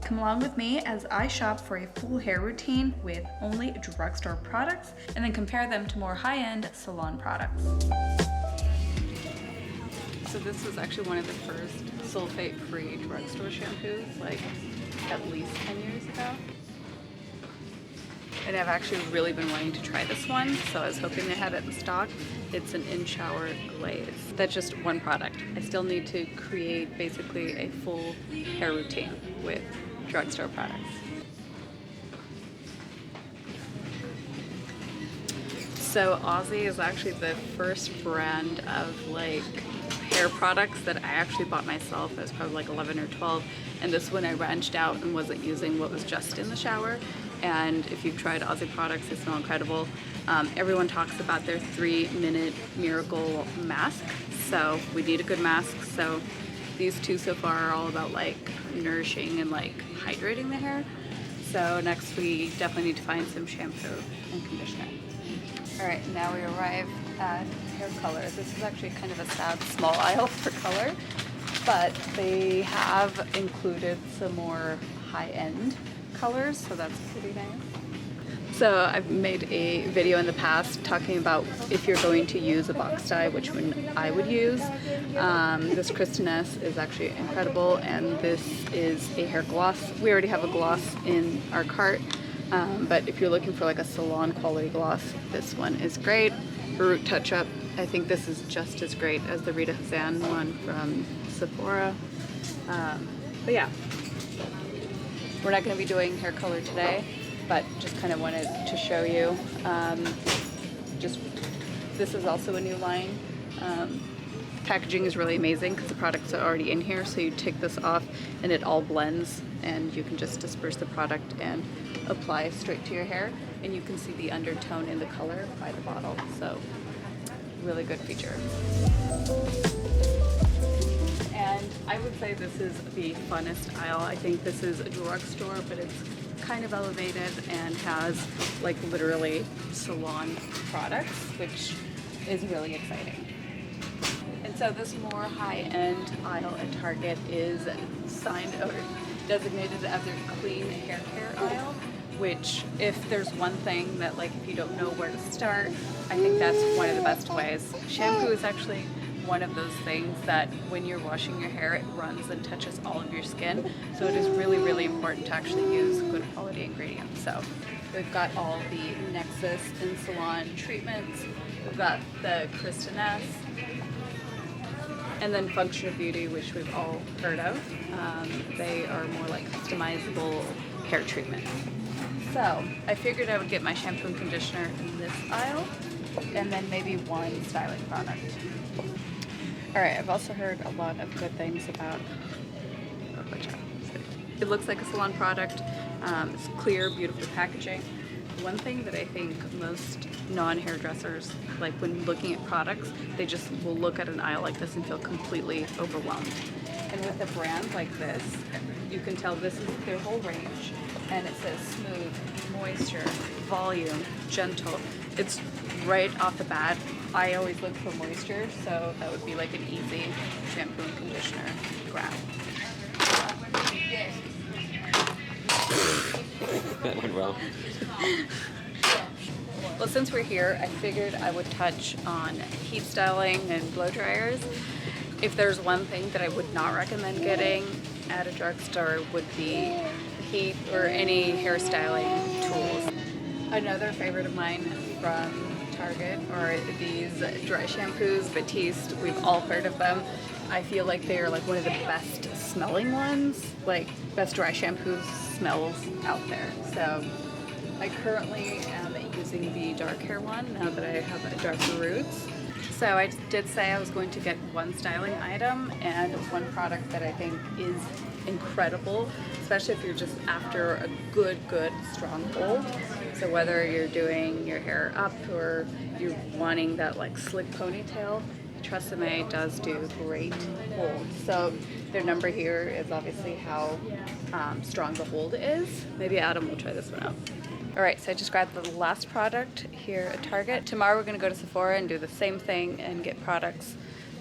come along with me as I shop for a full hair routine with only drugstore products and then compare them to more high-end salon products. So this was actually one of the first sulfate-free drugstore shampoos, like at least 10 years ago. And I've actually really been wanting to try this one, so I was hoping they had it in stock. It's an in-shower glaze. That's just one product. I still need to create basically a full hair routine with drugstore products. So Aussie is actually the first brand of like hair products that I actually bought myself. I was probably like 11 or 12, and this one I branched out and wasn't using what was just in the shower. And if you've tried Aussie products, they smell incredible. Everyone talks about their 3-minute miracle mask, so we need a good mask. So these two so far are all about like nourishing and like hydrating the hair. So next we definitely need to find some shampoo and conditioner. All right, now we arrive at hair color. This is actually kind of a sad small aisle for color, but they have included some more high-end colors, so that's pretty nice. So I've made a video in the past talking about if you're going to use a box dye, which one I would use. This Kristin Ess is actually incredible, and this is a hair gloss. We already have a gloss in our cart, but if you're looking for like a salon quality gloss, this one is great. Root Touch Up, I think this is just as great as the Rita Hazan one from Sephora. But yeah. We're not going to be doing hair color today, but just kind of wanted to show you. This is also a new line. Packaging is really amazing because the products are already in here, so you take this off and it all blends, and you can just disperse the product and apply straight to your hair, and you can see the undertone in the color by the bottle. So really good feature. And I would say this is the funnest aisle. I think this is a drugstore, but it's kind of elevated and has like literally salon products, which is really exciting. And so this more high-end aisle at Target is signed or designated as a clean hair care aisle, which if there's one thing that like if you don't know where to start, I think that's one of the best ways. Shampoo is actually one of those things that when you're washing your hair, it runs and touches all of your skin. So it is really, really important to actually use good quality ingredients. So we've got all the Nexxus in salon treatments. We've got the Kristin Ess, and then Function of Beauty, which we've all heard of. They are more like customizable hair treatment. So I figured I would get my shampoo and conditioner in this aisle, and then maybe one styling product. All right, I've also heard a lot of good things about it. Looks like a salon product. It's clear, beautiful packaging. One thing that I think most non-hairdressers, like when looking at products, they just will look at an aisle like this and feel completely overwhelmed. And with a brand like this, you can tell this is their whole range, and it says smooth, moisture, volume, gentle. It's right off the bat. I always look for moisture, so that would be like an easy shampoo and conditioner grab. That went well. Well, since we're here, I figured I would touch on heat styling and blow dryers. If there's one thing that I would not recommend getting at a drugstore would be heat or any hairstyling tools. Another favorite of mine from Target are these dry shampoos, Batiste. We've all heard of them. I feel like they are like one of the best smelling ones, like best dry shampoo smells out there. So I currently am using the dark hair one now that I have darker roots. So I did say I was going to get one styling item and one product that I think is incredible, especially if you're just after a good strong hold. So whether you're doing your hair up or you're wanting that like slick ponytail, TRESemmé does do great hold. So their number here is obviously how strong the hold is. Maybe Adam will try this one out. All right, so I just grabbed the last product here at Target. Tomorrow we're gonna go to Sephora and do the same thing and get products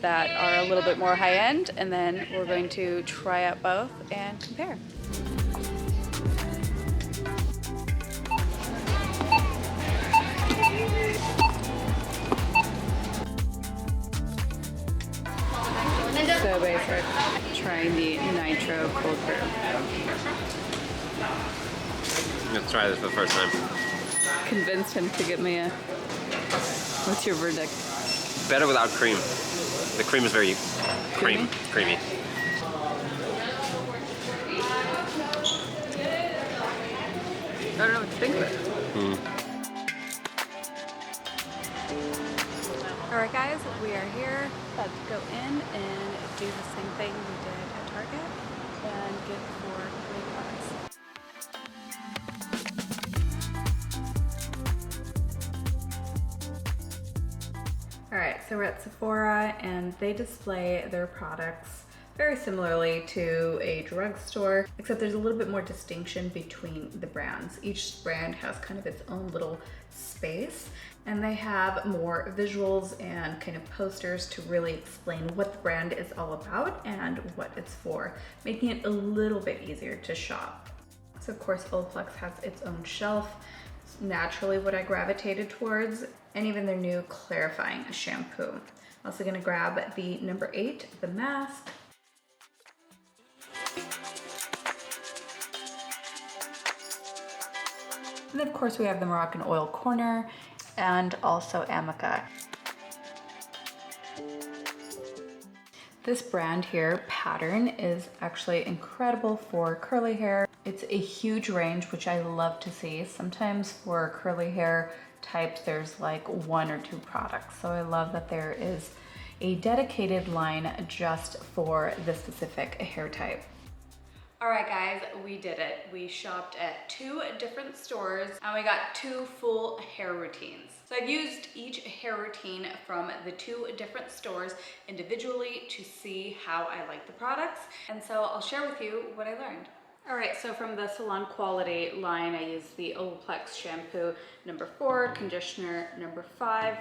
that are a little bit more high-end, and then we're going to try out both and compare. So basic. Trying the Nitro Cold Brew. Let's try this for the first time. Convinced him to get me a... What's your verdict? Better without cream. The cream is very creamy. I don't know what to think of it. Alright guys, we are here. About to go in and do the same thing we did at Target and get 4 great products. Alright, so we're at Sephora and they display their products very similarly to a drugstore, except there's a little bit more distinction between the brands. Each brand has kind of its own little space, and they have more visuals and kind of posters to really explain what the brand is all about and what it's for, making it a little bit easier to shop. So of course, Olaplex has its own shelf. It's naturally what I gravitated towards, and even their new clarifying shampoo. I'm also gonna grab the number 8, the mask. And of course we have the Moroccan Oil Corner and also Amica. This brand here, Pattern, is actually incredible for curly hair. It's a huge range, which I love to see. Sometimes for curly hair types, there's like 1 or 2 products. So I love that there is a dedicated line just for this specific hair type. All right guys, we did it. We shopped at 2 different stores and we got 2 full hair routines. So I've used each hair routine from the 2 different stores individually to see how I like the products. And so I'll share with you what I learned. All right, so from the Salon Quality line, I used the Olaplex shampoo number 4, conditioner number 5.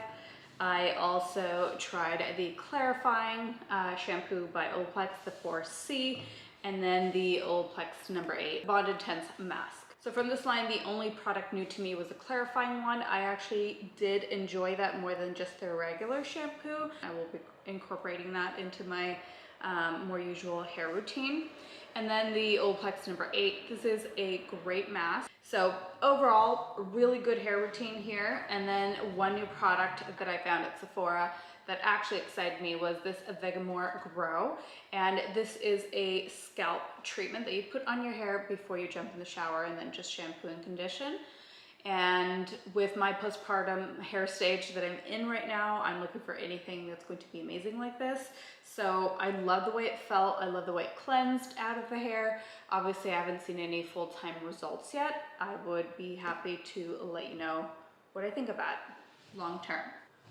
I also tried the clarifying shampoo by Olaplex, the 4C, and then the Olaplex number 8 Bond Intense mask. So from this line, the only product new to me was the clarifying one. I actually did enjoy that more than just their regular shampoo. I will be incorporating that into my more usual hair routine. And then the Olaplex number 8, this is a great mask. So overall, really good hair routine here. And then one new product that I found at Sephora that actually excited me was this Vegamour Grow. And this is a scalp treatment that you put on your hair before you jump in the shower and then just shampoo and condition. And with my postpartum hair stage that I'm in right now, I'm looking for anything that's going to be amazing like this. So I love the way it felt. I love the way it cleansed out of the hair. Obviously, I haven't seen any full-time results yet. I would be happy to let you know what I think about long term.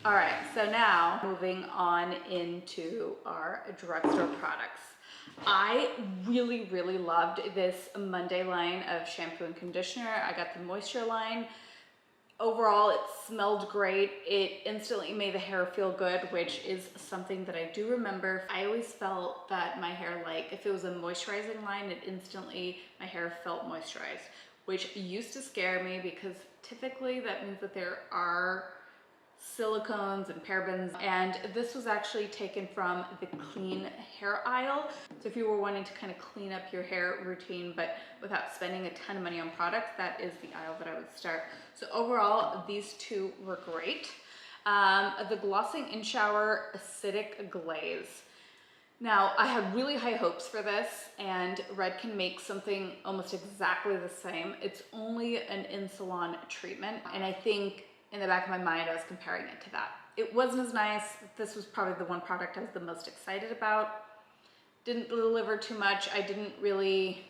All right, so now moving on into our drugstore products. I really, really loved this Monday line of shampoo and conditioner. I got the moisture line. Overall, it smelled great. It instantly made the hair feel good, which is something that I do remember. I always felt that my hair, like if it was a moisturizing line, it instantly, my hair felt moisturized, which used to scare me because typically that means that there are silicones and parabens, and this was actually taken from the clean hair aisle. So if you were wanting to kind of clean up your hair routine but without spending a ton of money on products, that is the aisle that I would start. So overall, these 2 were great. The Glossing In Shower Acidic Glaze. Now, I had really high hopes for this, and Redken makes something almost exactly the same. It's only an in-salon treatment, and I think in the back of my mind, I was comparing it to that. It wasn't as nice. This was probably the one product I was the most excited about. Didn't deliver too much. I didn't really,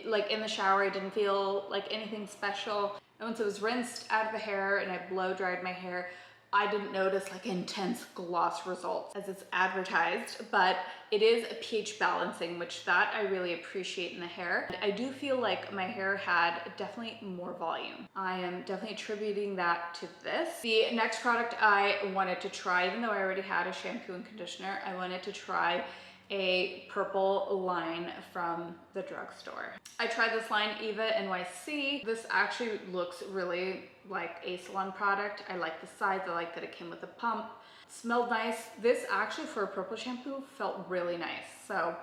like in the shower, I didn't feel like anything special. And once it was rinsed out of the hair and I blow dried my hair, I didn't notice like intense gloss results as it's advertised, but it is a pH balancing, which that I really appreciate in the hair. I do feel like my hair had definitely more volume. I am definitely attributing that to this. The next product I wanted to try, even though I already had a shampoo and conditioner, I wanted to try a purple line from the drugstore. I tried this line Eva NYC. This actually looks really like a salon product. I like the size, I like that it came with a pump. Smelled nice. This actually for a purple shampoo felt really nice. So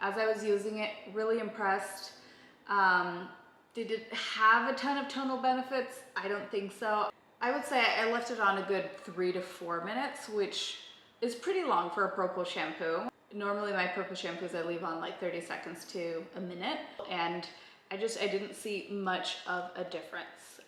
as I was using it, really impressed. Did it have a ton of tonal benefits? I don't think so. I would say I left it on a good 3 to 4 minutes, which is pretty long for a purple shampoo. Normally my purple shampoos I leave on like 30 seconds to a minute, and I didn't see much of a difference.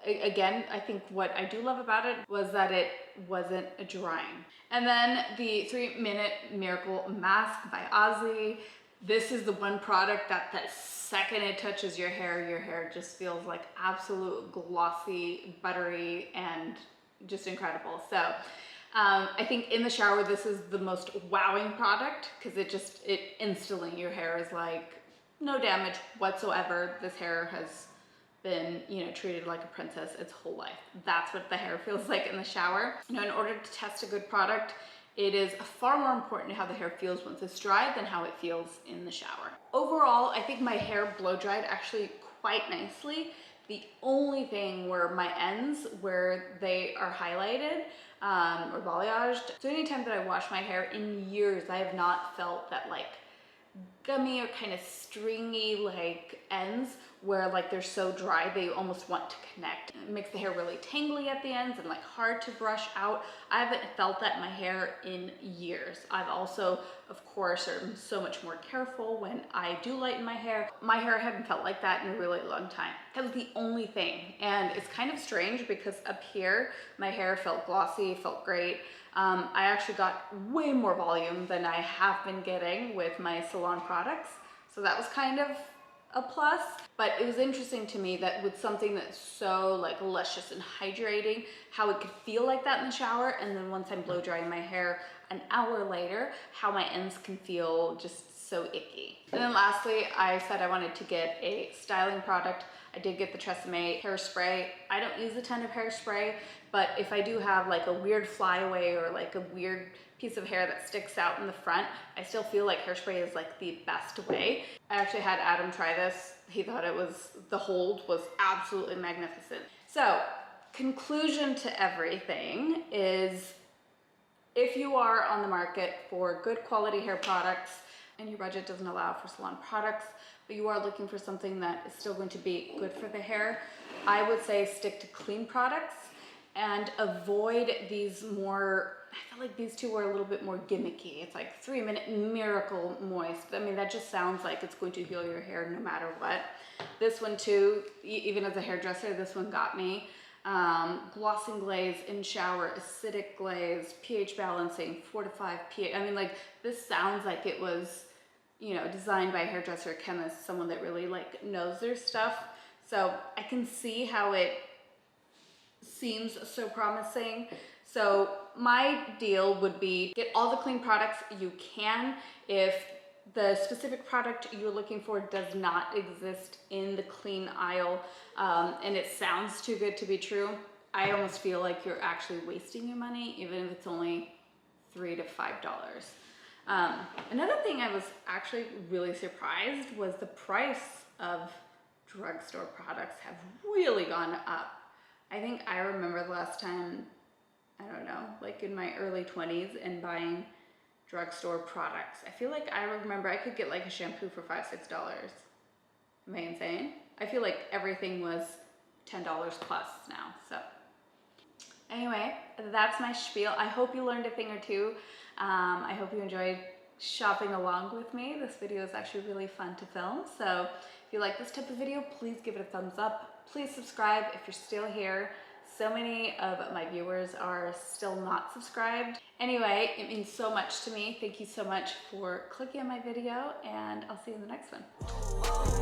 Again, I think what I do love about it was that it wasn't drying. And then the 3-minute Miracle Mask by Aussie. This is the one product that the second it touches your hair just feels like absolute glossy, buttery, and just incredible. So I think in the shower, this is the most wowing product because it instantly, your hair is like no damage whatsoever. This hair has been, you know, treated like a princess its whole life. That's what the hair feels like in the shower. You know, in order to test a good product, it is far more important how the hair feels once it's dry than how it feels in the shower. Overall, I think my hair blow dried actually quite nicely. The only thing were my ends where they are highlighted or balayaged. So anytime that I wash my hair in years, I have not felt that like gummy or kind of stringy like ends where like they're so dry they almost want to connect. It makes the hair really tangly at the ends and like hard to brush out. I haven't felt that in my hair in years. I've also, of course, am so much more careful when I do lighten my hair. My hair hadn't felt like that in a really long time. That was the only thing. And it's kind of strange because up here, my hair felt glossy, felt great. I actually got way more volume than I have been getting with my salon products. So that was kind of a plus, but it was interesting to me that with something that's so like luscious and hydrating, how it could feel like that in the shower, and then once I'm blow drying my hair an hour later, how my ends can feel just so icky. And then lastly, I said I wanted to get a styling product. I did get the Tresemme hairspray. I don't use a ton of hairspray, but if I do have like a weird flyaway or like a weird piece of hair that sticks out in the front, I still feel like hairspray is like the best way. I actually had Adam try this. He thought the hold was absolutely magnificent. So, conclusion to everything is if you are on the market for good quality hair products and your budget doesn't allow for salon products, but you are looking for something that is still going to be good for the hair, I would say stick to clean products and avoid these more, I feel like these two were a little bit more gimmicky. It's like 3-minute Miracle Moist. I mean, that just sounds like it's going to heal your hair no matter what. This one too, even as a hairdresser, this one got me. Glossing glaze in shower, acidic glaze, pH balancing, 4 to 5 pH. I mean, like, this sounds like it was, you know, designed by a hairdresser, chemist, someone that really like knows their stuff. So I can see how it seems so promising. So my deal would be get all the clean products you can. If the specific product you're looking for does not exist in the clean aisle and it sounds too good to be true, I almost feel like you're actually wasting your money, even if it's only $3 to $5. Another thing I was actually really surprised was the price of drugstore products have really gone up. I think I remember the last time, I don't know, like in my early 20s and buying drugstore products. I feel like I remember I could get like a shampoo for $5, $6. Am I insane? I feel like everything was $10 plus now, so. Anyway, that's my spiel. I hope you learned a thing or two. I hope you enjoyed shopping along with me. This video is actually really fun to film, so if you like this type of video, please give it a thumbs up. Please subscribe if you're still here. So many of my viewers are still not subscribed. Anyway, it means so much to me. Thank you so much for clicking on my video, and I'll see you in the next one.